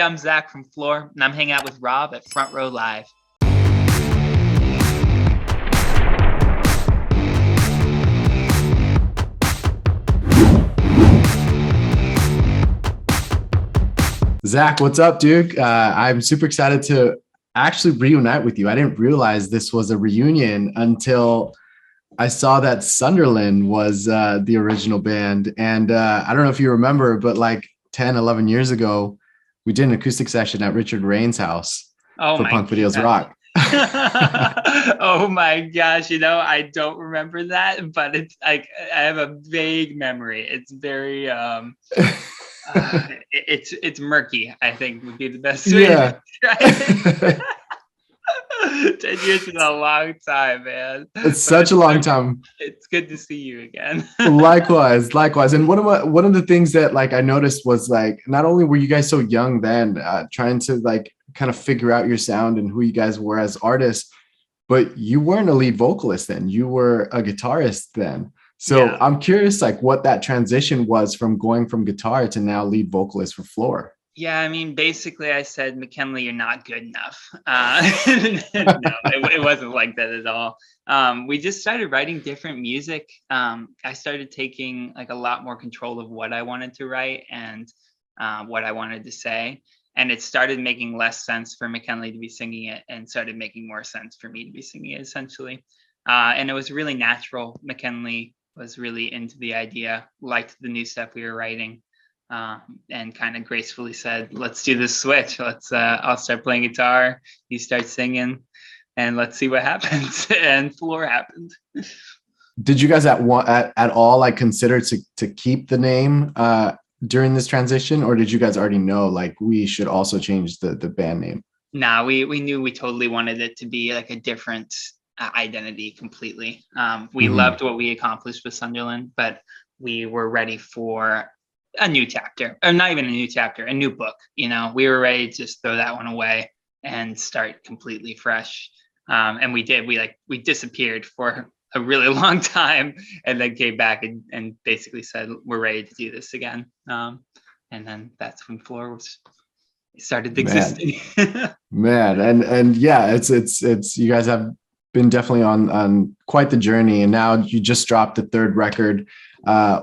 I'm Zach from Flor, and I'm hanging out with Rob at Front Row Live. Zach, what's up, dude? I'm super excited to actually reunite with you. I didn't realize this was a reunion until I saw that Sunderland was the original band. And I don't know if you remember, but like 10, 11 years ago, we did an acoustic session at Richard Rain's house for Punk Videos Rock. Oh my gosh, I don't remember that, but it's like I have a vague memory. It's very it's murky, I think would be the best way to describe it. 10 years is a long time, man. It's such a long time. It's good to see you again. Likewise. And one of the things that like I noticed was like, not only were you guys so young then, trying to like kind of figure out your sound and who you guys were as artists, but you weren't a lead vocalist then. You were a guitarist then. So yeah. I'm curious, like what that transition was from going from guitar to now lead vocalist for Flor. Yeah, I mean, basically I said, McKinley, you're not good enough. No, it wasn't like that at all. We just started writing different music. I started taking like a lot more control of what I wanted to write and what I wanted to say. And it started making less sense for McKinley to be singing it and started making more sense for me to be singing it, essentially. And it was really natural. McKinley was really into the idea, liked the new stuff we were writing. And kind of gracefully said, let's do this switch. I'll start playing guitar, you start singing, and let's see what happens. And Flor happened. Did you guys at all like consider to keep the name during this transition, or did you guys already know like we should also change the band name? Nah, we knew we totally wanted it to be like a different identity completely. We loved what we accomplished with Sunderland, but we were ready for a new chapter, or not even a new chapter, a new book. We were ready to just throw that one away and start completely fresh. And we did. We disappeared for a really long time, and then came back and basically said we're ready to do this again. And then that's when Flor started existing. Man, and yeah, it's you guys have been definitely on quite the journey, and now you just dropped the third record,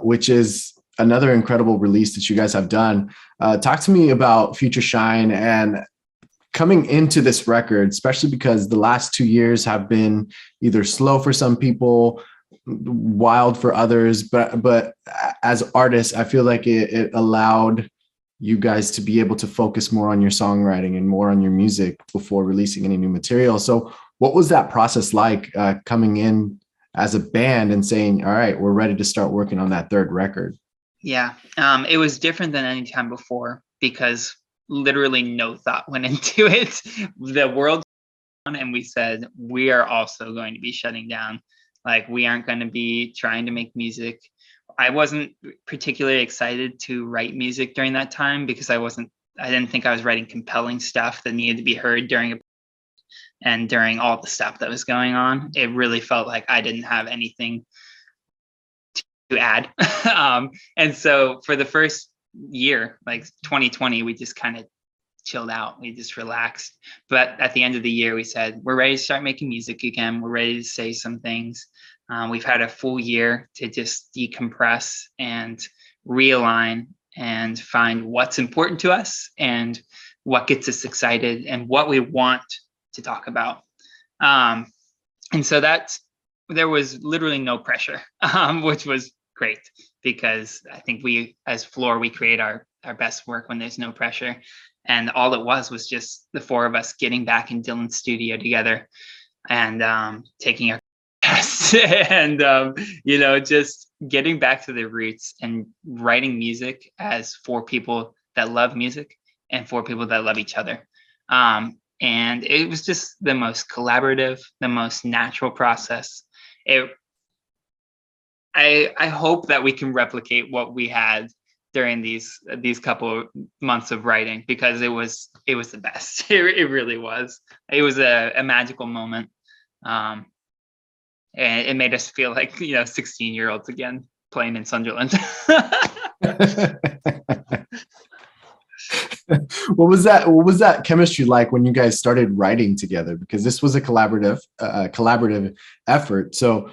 which is another incredible release that you guys have done. Talk to me about Future Shine and coming into this record, especially because the last 2 years have been either slow for some people, wild for others, but as artists, I feel like it allowed you guys to be able to focus more on your songwriting and more on your music before releasing any new material. So what was that process like, coming in as a band and saying, all right, we're ready to start working on that third record? Yeah, it was different than any time before because literally no thought went into it. The world and we said, we are also going to be shutting down. Like, we aren't going to be trying to make music. I wasn't particularly excited to write music during that time because I didn't think I was writing compelling stuff that needed to be heard and during all the stuff that was going on. It really felt like I didn't have anything to add. And so for the first year, like 2020, we just kind of chilled out. We just relaxed. But at the end of the year, we said, we're ready to start making music again. We're ready to say some things. We've had a full year to just decompress and realign and find what's important to us and what gets us excited and what we want to talk about. And so there was literally no pressure, which was great because I think we, as Flor, we create our best work when there's no pressure. And all it was just the four of us getting back in Dylan's studio together and taking our tests and, just getting back to the roots and writing music as four people that love music and four people that love each other. And it was just the most collaborative, the most natural process. I hope that we can replicate what we had during these couple of months of writing because it was the best. It really was. It was a magical moment. And it made us feel like 16-year-olds again playing in Sunderland. What was that chemistry like when you guys started writing together? Because this was a collaborative effort. So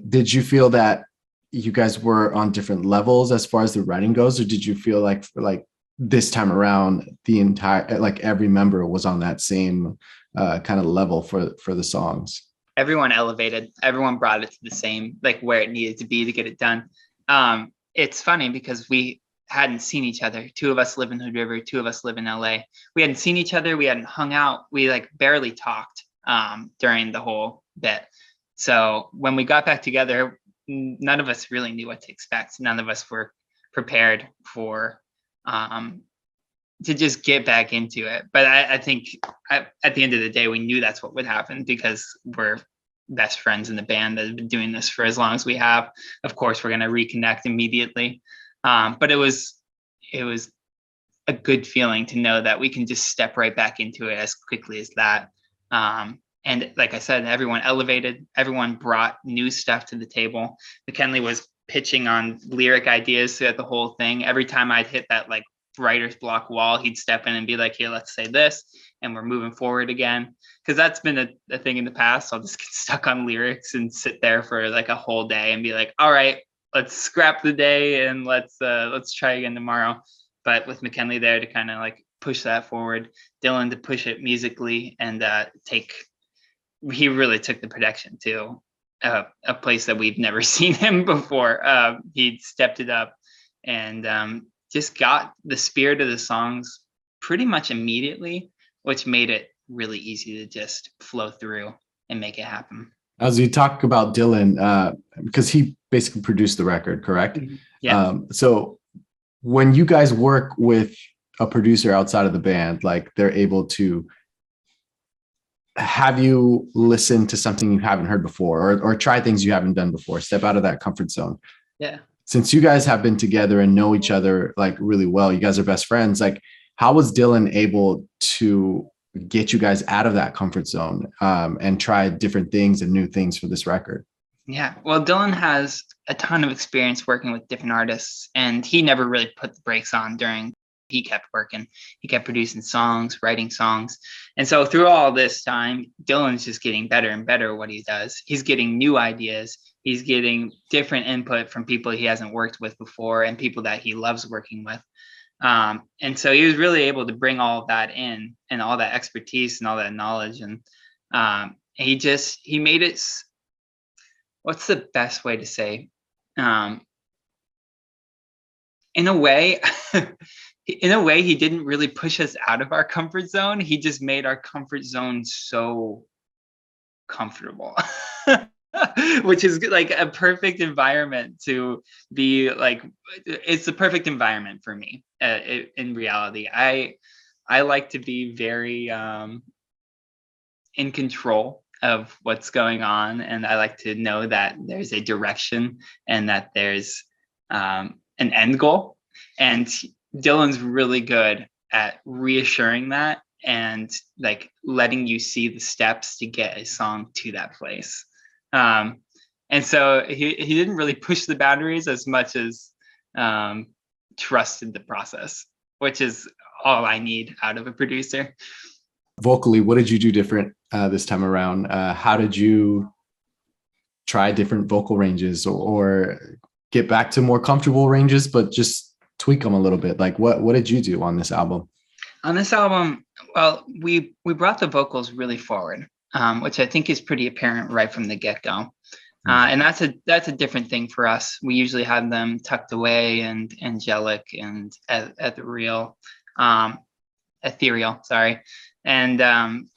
did you feel that you guys were on different levels as far as the writing goes, or did you feel like this time around the entire, like every member was on that same kind of level for the songs? Everyone elevated. Everyone brought it to the same, like where it needed to be to get it done. It's funny because we hadn't seen each other. Two of us live in Hood River, two of us live in LA. We hadn't seen each other. We hadn't hung out. We like barely talked during the whole bit. So when we got back together, none of us really knew what to expect. None of us were prepared for to just get back into it. But I think at the end of the day, we knew that's what would happen because we're best friends in the band that have been doing this for as long as we have. Of course, we're going to reconnect immediately. But it was a good feeling to know that we can just step right back into it as quickly as that. And like I said, everyone elevated, everyone brought new stuff to the table. McKinley was pitching on lyric ideas throughout the whole thing. Every time I'd hit that like writer's block wall, he'd step in and be like, here, let's say this, and we're moving forward again. Because that's been a thing in the past. I'll just get stuck on lyrics and sit there for like a whole day and be like, all right, let's scrap the day and let's try again tomorrow. But with McKinley there to kind of like push that forward, Dylan to push it musically and he really took the production to a place that we've never seen him before. He stepped it up and just got the spirit of the songs pretty much immediately, which made it really easy to just flow through and make it happen. As you talk about Dylan, because he basically produced the record, correct? Yeah. So when you guys work with a producer outside of the band, like they're able to have you listen to something you haven't heard before or try things you haven't done before, step out of that comfort zone. Yeah. Since you guys have been together and know each other like really well, you guys are best friends. Like, how was Dylan able to get you guys out of that comfort zone and try different things and new things for this record? Yeah, well, Dylan has a ton of experience working with different artists, and he never really put the brakes on during. He kept working. He kept producing songs, writing songs. And so through all this time, Dylan's just getting better and better at what he does. He's getting new ideas. He's getting different input from people he hasn't worked with before and people that he loves working with. And so he was really able to bring all of that in and all that expertise and all that knowledge. And he made it, what's the best way to say? In a way, he didn't really push us out of our comfort zone. He just made our comfort zone so comfortable, which is like a perfect environment to be like. It's the perfect environment for me. In reality, I like to be very in control of what's going on, and I like to know that there's a direction and that there's an end goal. And Dylan's really good at reassuring that and like letting you see the steps to get a song to that place. And so he didn't really push the boundaries as much as trusted the process, which is all I need out of a producer. Vocally, what did you do different this time around? How did you try different vocal ranges or get back to more comfortable ranges, but just tweak them a little bit? Like what did you do on this album? On this album, well, we brought the vocals really forward, which I think is pretty apparent right from the get-go. And that's a different thing for us. We usually have them tucked away and angelic and ethereal, sorry. And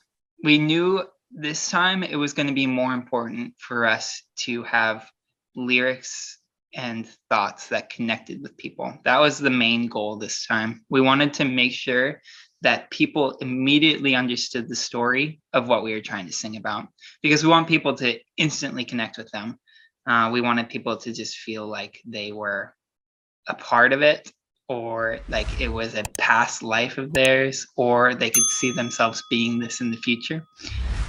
we knew this time it was going to be more important for us to have lyrics and thoughts that connected with people. That was the main goal this time. We wanted to make sure that people immediately understood the story of what we were trying to sing about, because we want people to instantly connect with them. We wanted people to just feel like they were a part of it, or like it was a past life of theirs, or they could see themselves being this in the future.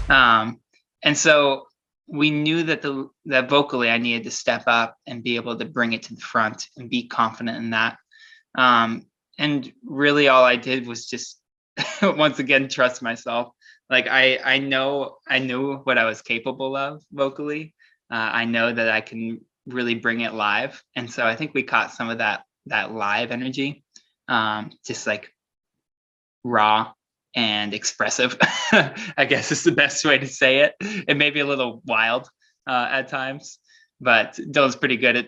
And so we knew that vocally I needed to step up and be able to bring it to the front and be confident in that. and really all I did was just once again trust myself. Like I knew what I was capable of vocally. I know that I can really bring it live, and so I think we caught some of that live energy, just like raw and expressive. I guess is the best way to say it. It may be a little wild at times, but Dylan's pretty good at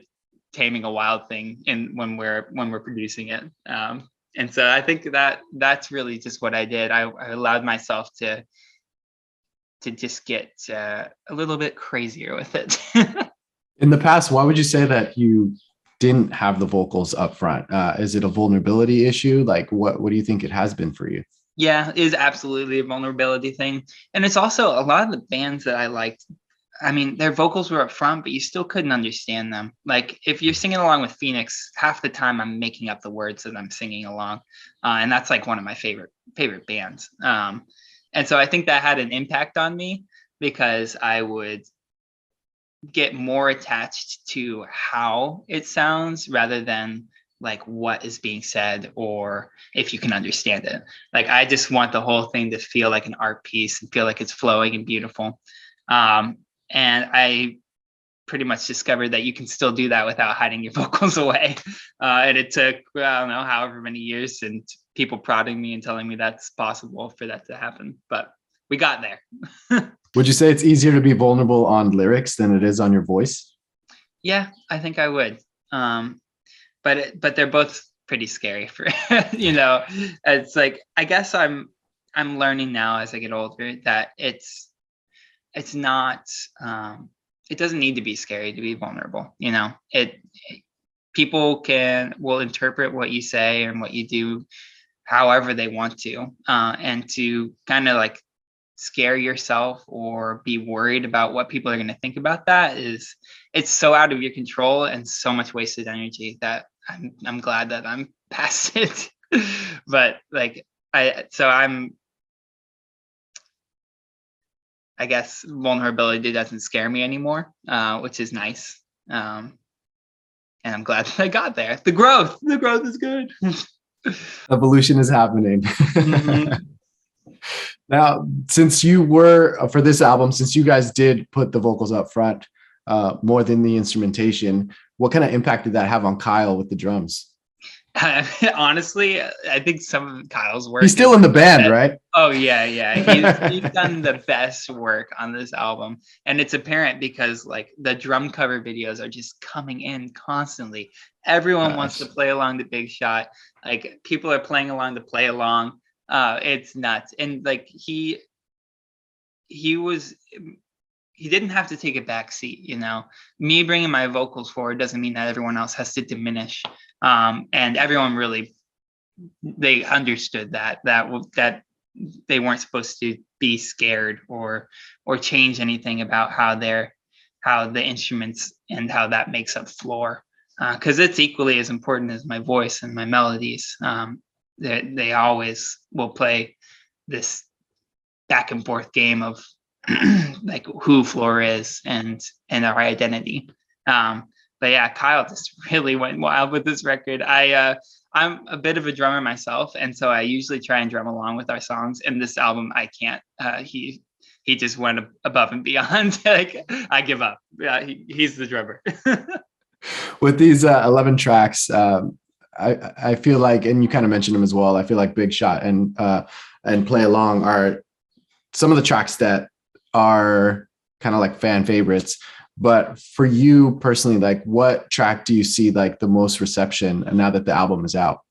taming a wild thing in when we're producing it. And so I think that's really just what I did. I allowed myself to just get a little bit crazier with it. In the past, why would you say that you didn't have the vocals up front? Is it a vulnerability issue? Like what do you think it has been for you? Yeah, it is absolutely a vulnerability thing. And it's also a lot of the bands that I liked. I mean, their vocals were up front, but you still couldn't understand them. Like if you're singing along with Phoenix, half the time I'm making up the words that I'm singing along, and that's like one of my favorite bands. And so I think that had an impact on me because I would get more attached to how it sounds rather than like what is being said or if you can understand it. Like I just want the whole thing to feel like an art piece and feel like it's flowing and beautiful. And I pretty much discovered that you can still do that without hiding your vocals away. And it took, I don't know, however many years and people prodding me and telling me that's possible for that to happen. But we got there. Would you say it's easier to be vulnerable on lyrics than it is on your voice? Yeah, I think I would. But they're both pretty scary for, it's like, I guess I'm learning now as I get older that it's not, it doesn't need to be scary to be vulnerable. People will interpret what you say and what you do however they want to, and to kind of like scare yourself or be worried about what people are going to think about that it's so out of your control and so much wasted energy that I'm glad that I'm past it. But like I guess vulnerability doesn't scare me anymore, which is nice. And I'm glad that I got there. The growth is good. Evolution is happening. Mm-hmm. Now, since you were for this album, since you guys did put the vocals up front more than the instrumentation, what kind of impact did that have on Kyle with the drums? Honestly, I think some of Kyle's work. He's still in the band, right? Oh yeah. He's done the best work on this album, and it's apparent because like the drum cover videos are just coming in constantly. Everyone wants to play along to Big Shot. Like people are playing along to play along. It's nuts, and like he didn't have to take a back seat. Me bringing my vocals forward doesn't mean that everyone else has to diminish. And everyone really, they understood that they weren't supposed to be scared or change anything about how the instruments and how that makes up flor, because it's equally as important as my voice and my melodies. They always will play this back and forth game of like who flor is and our identity. But yeah, Kyle just really went wild with this record. I'm a bit of a drummer myself, and so I usually try and drum along with our songs. In this album, I can't. He just went above and beyond. Like I give up. Yeah, he's the drummer. With these 11 tracks, I feel like, and you kind of mentioned them as well, I feel like Big Shot and Play Along are some of the tracks that are kind of like fan favorites. But for you personally, like what track do you see like the most reception now that the album is out?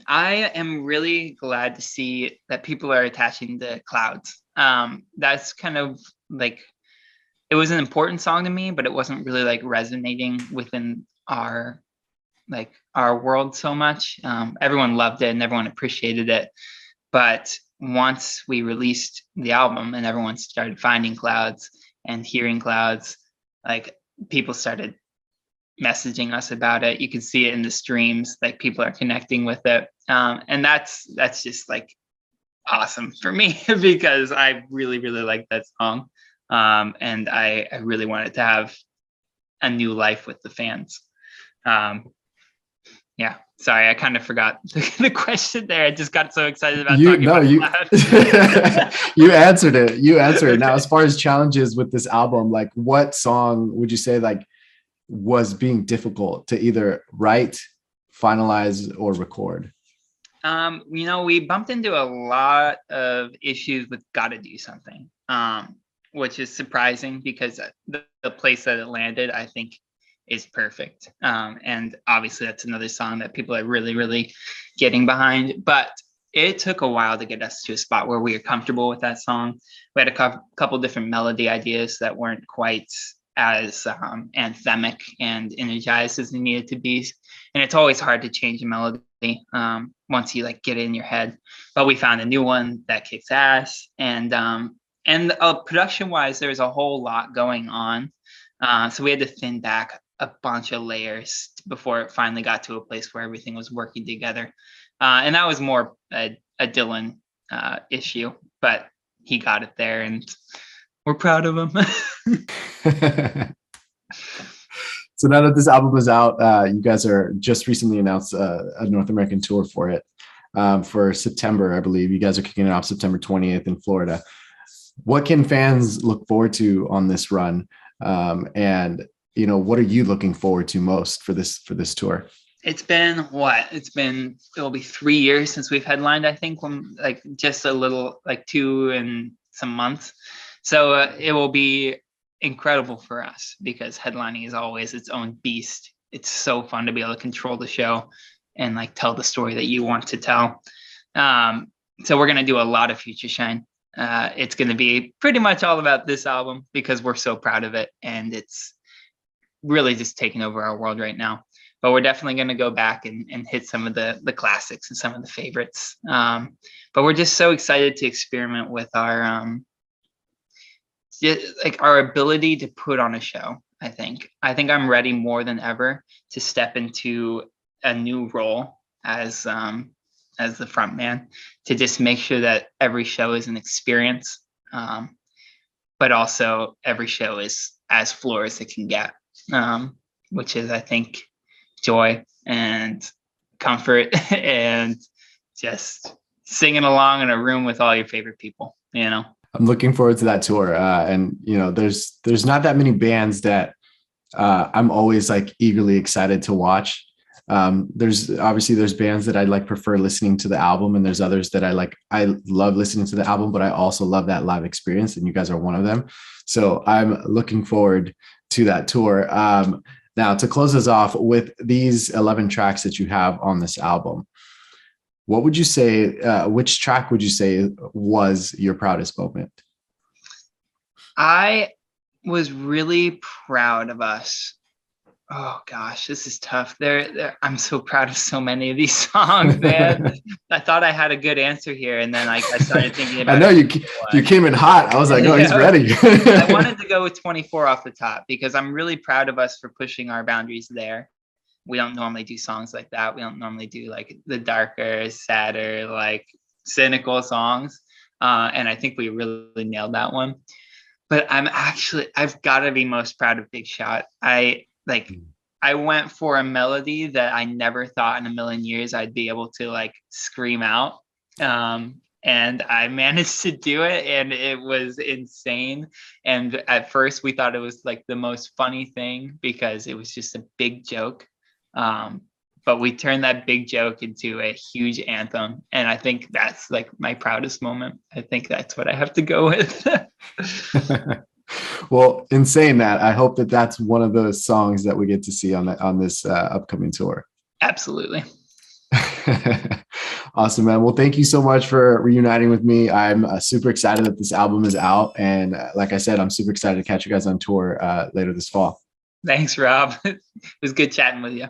I am really glad to see that people are attaching the clouds. That's kind of like, it was an important song to me, but it wasn't really like resonating within our world so much. Everyone loved it and everyone appreciated it. But once we released the album and everyone started finding clouds and hearing clouds, like people started messaging us about it. You can see it in the streams, like people are connecting with it. And that's just like awesome for me because I really, really like that song. And I really wanted to have a new life with the fans. Yeah. Sorry, I kind of forgot the question there. I just got so excited about You talking no, about you it. you answered it. You answered it. Okay. Now, as far as challenges with this album, like what song would you say like was being difficult to either write, finalize, or record? We bumped into a lot of issues with Gotta Do Something, which is surprising because the place that it landed, I think, is perfect. And obviously, that's another song that people are really, really getting behind. But it took a while to get us to a spot where we were comfortable with that song. We had a couple different melody ideas that weren't quite as anthemic and energized as they needed to be. And it's always hard to change a melody once you like get it in your head. But we found a new one that kicks ass. And production wise, there's a whole lot going on. So we had to thin back a bunch of layers before it finally got to a place where everything was working together. And that was more a Dylan issue, but he got it there and we're proud of him. So now that this album is out, you guys are just recently announced a North American tour for it for September, I believe. You guys are kicking it off September 20th in Florida. What can fans look forward to on this run? And what are you looking forward to most for this tour? It's been it'll be 3 years since we've headlined, I think, like just a little, like 2 and some months. So it will be incredible for us because headlining is always its own beast. It's so fun to be able to control the show and like tell the story that you want to tell. So we're going to do a lot of Future Shine. It's going to be pretty much all about this album because we're so proud of it and it's really just taking over our world right now. But we're definitely going to go back and hit some of the classics and some of the favorites. But we're just so excited to experiment with our ability to put on a show. I think I'm ready more than ever to step into a new role as the front man, to just make sure that every show is an experience, but also every show is as flor as it can get, which is, I think, joy and comfort and just singing along in a room with all your favorite people. I'm looking forward to that tour. And there's not that many bands that I'm always like eagerly excited to watch. There's bands that I like prefer listening to the album, and there's others that I love listening to the album, but I also love that live experience, and you guys are one of them. So I'm looking forward to that tour. Now, to close us off with these 11 tracks that you have on this album, what would you say, which track would you say was your proudest moment? I was really proud of us. Oh gosh, this is tough. I'm so proud of so many of these songs, man. I thought I had a good answer here, and then I started thinking about. I know you came in hot. I was like, oh, he's ready. I wanted to go with 24 off the top because I'm really proud of us for pushing our boundaries there. We don't normally do songs like that. We don't normally do like the darker, sadder, like cynical songs. And I think we really nailed that one. But I've got to be most proud of Big Shot. I went for a melody that I never thought in a million years I'd be able to like scream out. And I managed to do it, and it was insane. And at first we thought it was like the most funny thing because it was just a big joke. But we turned that big joke into a huge anthem. And I think that's like my proudest moment. I think that's what I have to go with. Well, in saying that, I hope that that's one of those songs that we get to see on this upcoming tour. Absolutely. Awesome, man. Well, thank you so much for reuniting with me. I'm super excited that this album is out. And like I said, I'm super excited to catch you guys on tour later this fall. Thanks, Rob. It was good chatting with you.